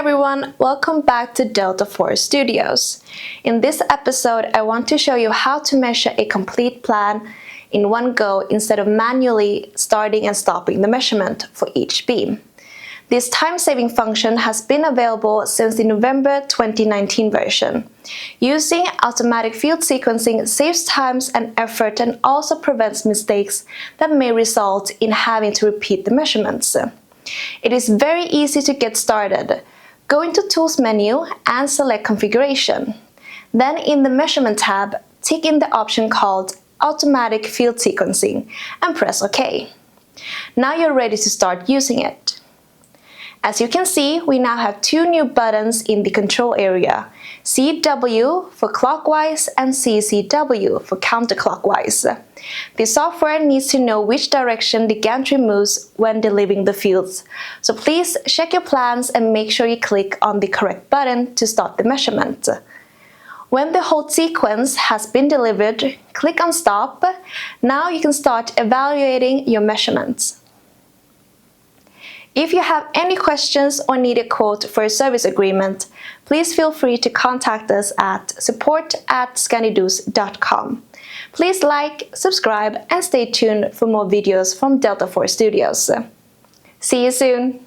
everyone, welcome back to Delta4 Studios. In this episode, I want to show you how to measure a complete plan in one go instead of manually starting and stopping the measurement for each beam. This time-saving function has been available since the November 2019 version. Using automatic field sequencing saves times and effort and also prevents mistakes that may result in having to repeat the measurements. It is very easy to get started. Go into Tools menu and select Configuration. Then in the Measurement tab, tick in the option called Automatic Field Sequencing and press OK. Now you're ready to start using it. As you can see, we now have two new buttons in the control area, CW for clockwise and CCW for counterclockwise. The software needs to know which direction the gantry moves when delivering the fields, so please check your plans and make sure you click on the correct button to start the measurement. When the whole sequence has been delivered, click on Stop. Now you can start evaluating your measurements. If you have any questions or need a quote for a service agreement, please feel free to contact us at support@scandidus.com. Please like, subscribe, and stay tuned for more videos from Delta4 Studios. See you soon!